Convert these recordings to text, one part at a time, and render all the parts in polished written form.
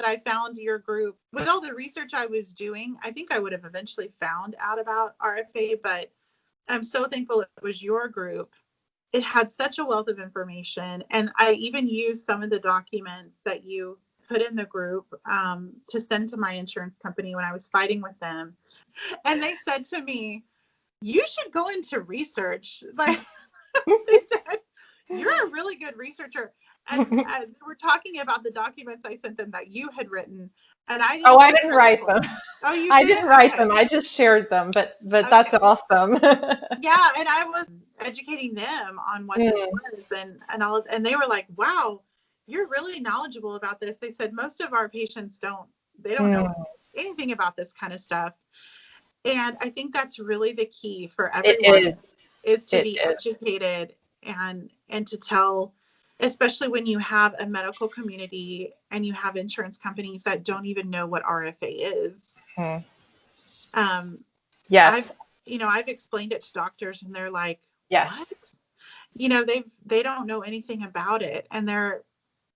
I found your group. With all the research I was doing, I think I would have eventually found out about RFA, but I'm so thankful it was your group. It had such a wealth of information. And I even used some of the documents that you put in the group to send to my insurance company when I was fighting with them. And they said to me, you should go into research. Like they said, you're a really good researcher. And we're talking about the documents I sent them that you had written. And I didn't write them. Oh, you I didn't write them. I just shared them, but that's awesome. Yeah, and I was educating them on what this was, and they were like, "Wow, you're really knowledgeable about this." They said most of our patients don't know anything about this kind of stuff, and I think that's really the key for everyone is to be educated and to tell, especially when you have a medical community and you have insurance companies that don't even know what RFA is. Yes. I've explained it to doctors and they're like, yes. What? They don't know anything about it. And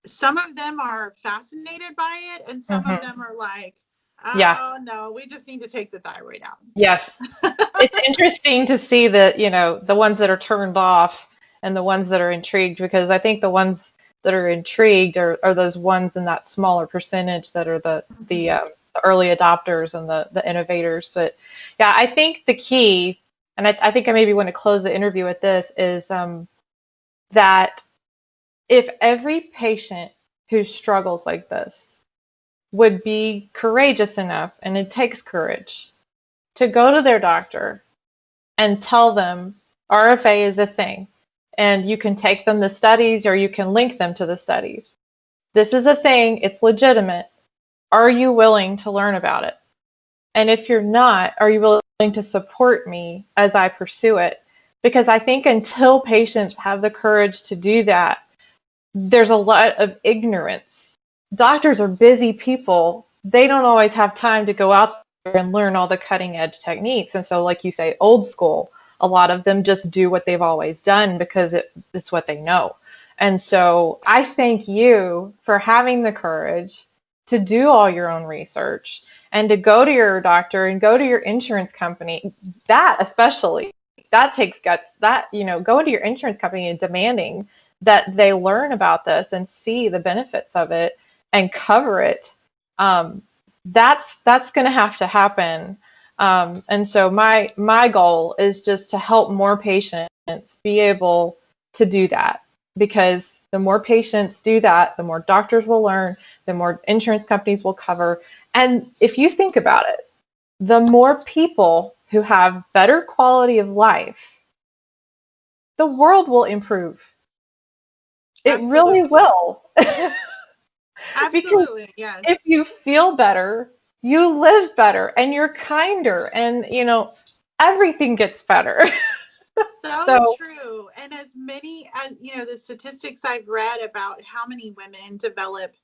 some of them are fascinated by it. And some of them are like, oh no, we just need to take the thyroid out. Yes. It's interesting to see the ones that are turned off and the ones that are intrigued, because I think the ones that are intrigued are those ones in that smaller percentage that are the early adopters and the innovators. But yeah, I think the key, and I think I maybe want to close the interview with this, is that if every patient who struggles like this would be courageous enough, and it takes courage, to go to their doctor and tell them RFA is a thing, and you can take them to studies or you can link them to the studies. This is a thing, it's legitimate. Are you willing to learn about it? And if you're not, are you willing to support me as I pursue it? Because I think until patients have the courage to do that, there's a lot of ignorance. Doctors are busy people. They don't always have time to go out there and learn all the cutting edge techniques. And so, like you say, old school, a lot of them just do what they've always done because it's what they know. And so I thank you for having the courage to do all your own research and to go to your doctor and go to your insurance company. That especially, that takes guts. That, going to your insurance company and demanding that they learn about this and see the benefits of it and cover it. That's going to have to happen. And so my goal is just to help more patients be able to do that, because the more patients do that, the more doctors will learn, the more insurance companies will cover. And if you think about it, the more people who have better quality of life, the world will improve. It really will. Absolutely, yes. If you feel better, you live better and you're kinder, and everything gets better. So true. And as many as the statistics I've read about how many women develop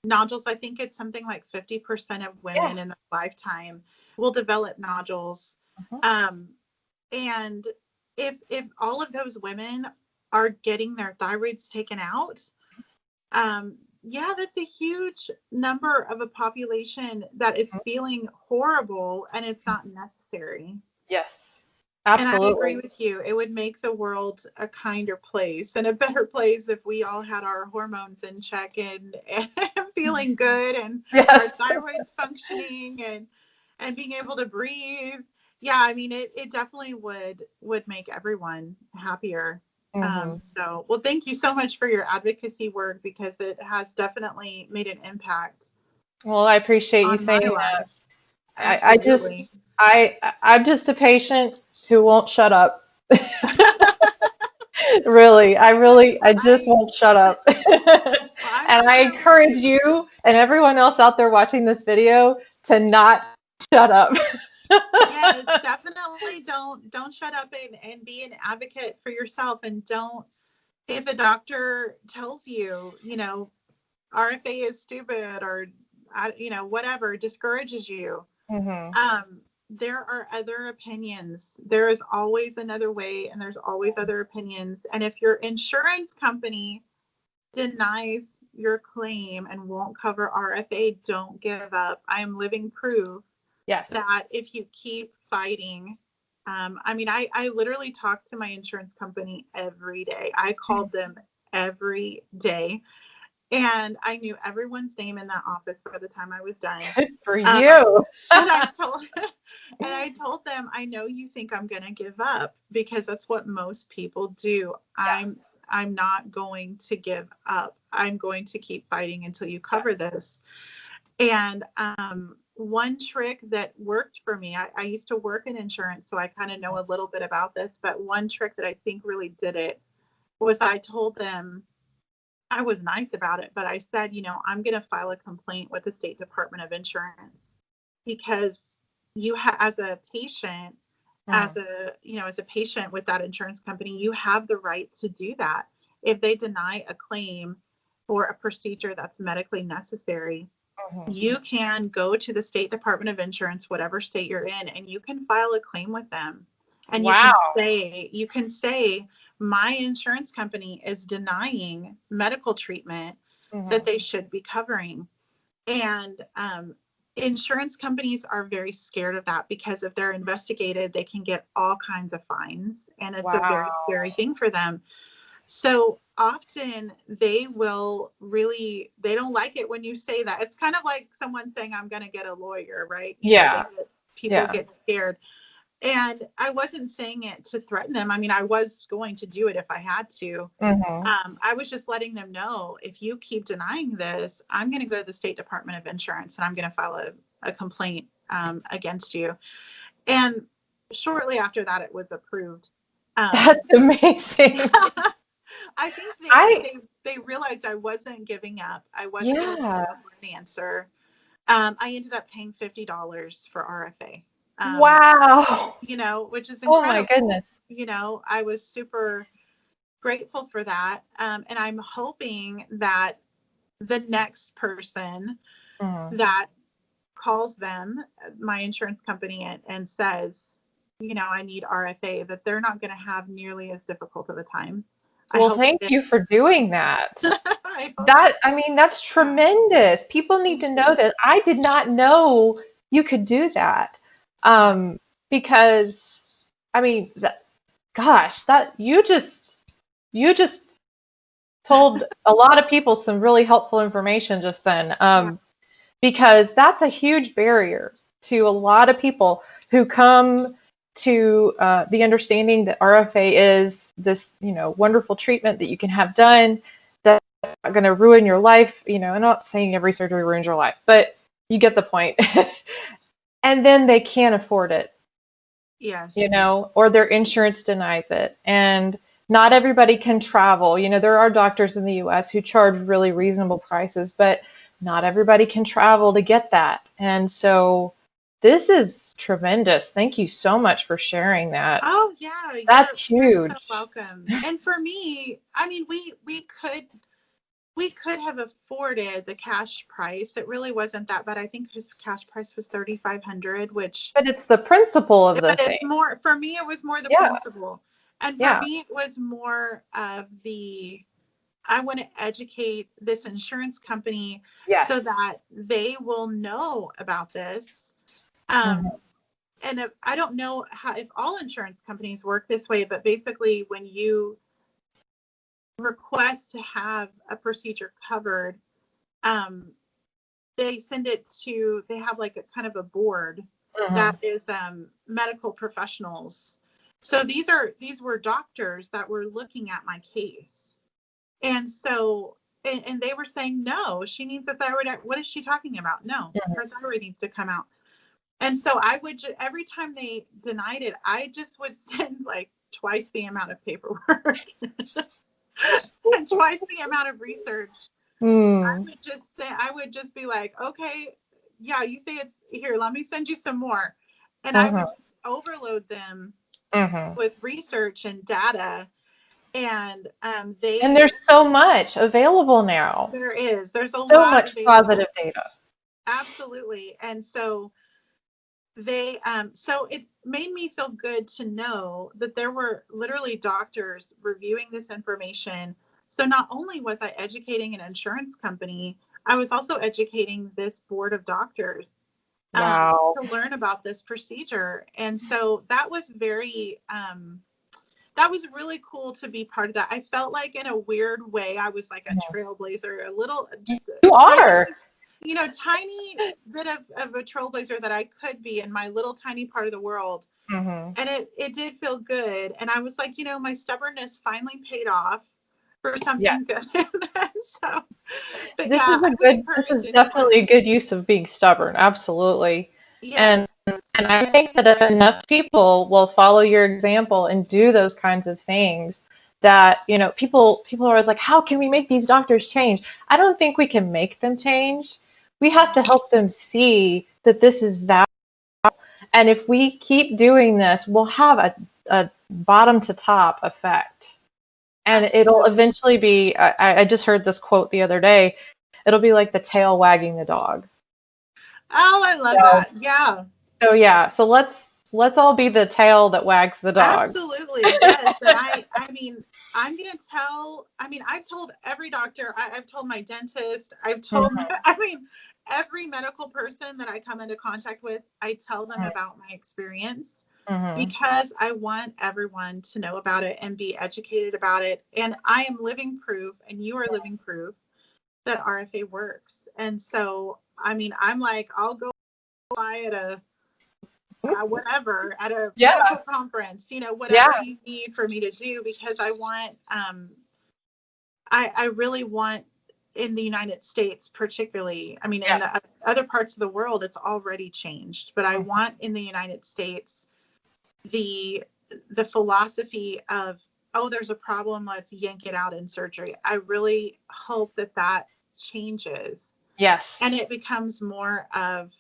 nodules, I think it's something like 50% of women in their lifetime will develop nodules. And if all of those women are getting their thyroids taken out, that's a huge number of a population that is feeling horrible, and it's not necessary. Yes, absolutely. And I agree with you. It would make the world a kinder place and a better place if we all had our hormones in check and feeling good, and our thyroid's functioning and being able to breathe. Yeah, I mean, it definitely would make everyone happier. Well, thank you so much for your advocacy work, because it has definitely made an impact. Well, I appreciate you saying that. I'm just a patient who won't shut up. Really, I just won't shut up. And I encourage you and everyone else out there watching this video to not shut up. Yes, definitely don't shut up and be an advocate for yourself. And if a doctor tells you, RFA is stupid or, whatever, discourages you, there are other opinions. There is always another way, and there's always other opinions. And if your insurance company denies your claim and won't cover RFA, don't give up. I am living proof Yes. that if you keep fighting, I literally talk to my insurance company every day. I called them every day, and I knew everyone's name in that office by the time I was done. Good for you. And I told them, I know you think I'm going to give up, because that's what most people do. Yeah. I'm not going to give up. I'm going to keep fighting until you cover this. And one trick that worked for me, I used to work in insurance, so I kind of know a little bit about this, but one trick that I think really did it was I told them, I was nice about it, but I said, I'm going to file a complaint with the State Department of Insurance, because you as a patient, as a patient with that insurance company, you have the right to do that. If they deny a claim for a procedure that's medically necessary, you can go to the State Department of Insurance, whatever state you're in, and you can file a claim with them. And wow. you can say, my insurance company is denying medical treatment that they should be covering. And insurance companies are very scared of that, because if they're investigated, they can get all kinds of fines, and it's a very scary thing for them. So often they don't like it when you say that. It's kind of like someone saying, I'm going to get a lawyer, right? People get scared. And I wasn't saying it to threaten them. I mean, I was going to do it if I had to. I was just letting them know, if you keep denying this, I'm going to go to the State Department of Insurance, and I'm going to file a complaint against you. And shortly after that, it was approved. That's amazing. I think they realized I wasn't giving up. I wasn't going to settle for an answer. I ended up paying $50 for RFA. Wow. Which is incredible. Oh my goodness. I was super grateful for that. And I'm hoping that the next person that calls them, my insurance company, and says, I need RFA, that they're not going to have nearly as difficult of a time. Well, thank you for doing that. That's tremendous. People need to know that. I did not know you could do that. Because that you just told a lot of people some really helpful information just then. Because that's a huge barrier to a lot of people who come to the understanding that RFA is this, wonderful treatment that you can have done that's not going to ruin your life. I'm not saying every surgery ruins your life, but you get the point. And then they can't afford it. Yes. Or their insurance denies it. And not everybody can travel. There are doctors in the US who charge really reasonable prices, but not everybody can travel to get that. And so this is tremendous. Thank you so much for sharing that. Oh yeah. That's huge. You're so welcome. And for me, we could have afforded the cash price. It really wasn't that bad. I think his cash price was $3,500, but it's the principle of the thing. It's more, for me, it was more the principle. And for me, it was more of I want to educate this insurance company so that they will know about this. And I don't know if all insurance companies work this way, but basically when you request to have a procedure covered, they send it to, they have like a kind of a board that is medical professionals. So these were doctors that were looking at my case. And so, and they were saying, no, she needs a thyroid. What is she talking about? No, her thyroid needs to come out. And so I would, every time they denied it, I just would send like twice the amount of paperwork and twice the amount of research. I would just be like, okay, yeah, you say it's here. Let me send you some more. And I would overload them with research and data. And and there's so much available now. There's a lot so much positive data. Absolutely. And so so it made me feel good to know that there were literally doctors reviewing this information, So not only was I educating an insurance company, I was also educating this board of doctors Wow. to learn about this procedure. And so that was that was really cool to be part of that. I felt like in a weird way, I was like a trailblazer, a little, You are. tiny bit of a trailblazer that I could be in my little tiny part of the world. Mm-hmm. And it did feel good. And I was like, my stubbornness finally paid off for Yeah. something good. So, but This yeah, this is definitely a good use of being stubborn. Absolutely. yes. And I think that if enough people will follow your example and do those kinds of things, that, people are always like, how can we make these doctors change? I don't think we can make them change. We have to help them see that this is valuable. And if we keep doing this, we'll have a bottom to top effect. And it'll eventually be, I just heard this quote the other day, it'll be like the tail wagging the dog. Oh, I love that. Yeah. So yeah, so let's all be the tail that wags the dog. Absolutely. Yes. And I'm going to tell, I've told every doctor, I've told my dentist, I've told, every medical person that I come into contact with, I tell them about my experience because I want everyone to know about it and be educated about it. And I am living proof, and you are living proof that RFA works. And so, I'm like, I'll go fly at a whatever, at a medical conference, whatever you need for me to do, because I want, I really want, in the United States particularly, in the other parts of the world, it's already changed, but I want in the United States the philosophy of, oh, there's a problem, let's yank it out in surgery. I really hope that changes. Yes. And it becomes more of,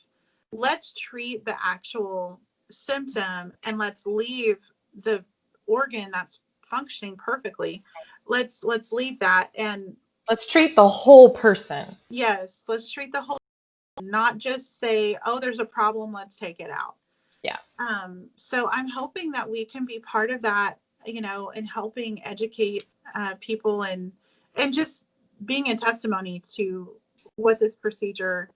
let's treat the actual symptom and let's leave the organ that's functioning perfectly. Let's leave that, and let's treat the whole person. Yes, let's treat the whole, not just say, oh, there's a problem, let's take it out. Yeah. So I'm hoping that we can be part of that, in helping educate people and just being a testimony to what this procedure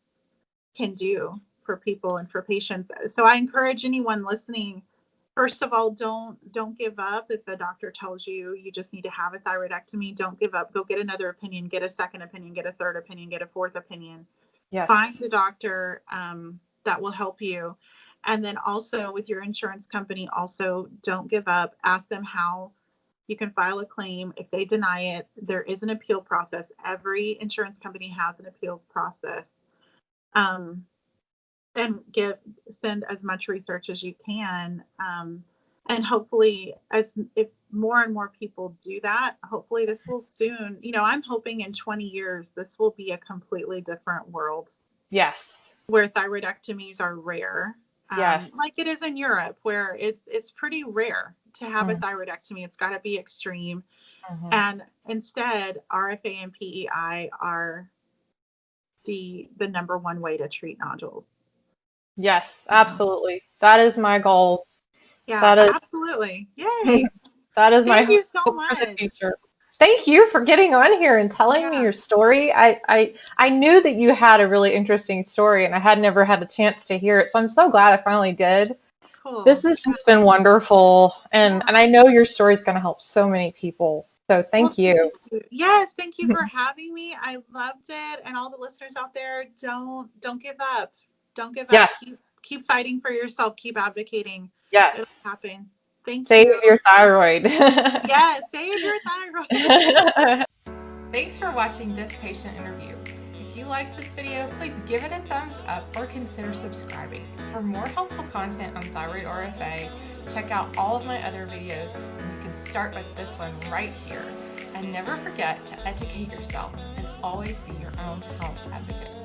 can do for people and for patients. So I encourage anyone listening, first of all, don't give up. If a doctor tells you just need to have a thyroidectomy, don't give up. Go get another opinion, get a second opinion, get a third opinion, get a fourth opinion. Yes. Find the doctor that will help you. And then also with your insurance company, also don't give up. Ask them how you can file a claim. If they deny it, there is an appeal process. Every insurance company has an appeals process. And send as much research as you can. And hopefully, if more and more people do that, hopefully this will soon, I'm hoping in 20 years, this will be a completely different world. Yes. Where thyroidectomies are rare. Yes. Like it is in Europe, where it's pretty rare to have a thyroidectomy. It's got to be extreme. And instead, RFA and PEI are the number one way to treat nodules. Yes, absolutely. That is my goal. Yeah, absolutely. Yay. That is my hope so for the future. Thank you for getting on here and telling me your story. I knew that you had a really interesting story, and I had never had a chance to hear it. So I'm so glad I finally did. Cool. This has just been wonderful. And I know your story is going to help so many people. So thank you. Yes, thank you for having me. I loved it. And all the listeners out there, don't give up. Don't give up. Keep fighting for yourself. Keep advocating. Yes. It'll happen. Thank you. Save your thyroid. Yes, save your thyroid. Thanks for watching this patient interview. If you liked this video, please give it a thumbs up or consider subscribing. For more helpful content on Thyroid RFA, check out all of my other videos, and you can start with this one right here. And never forget to educate yourself and always be your own health advocate.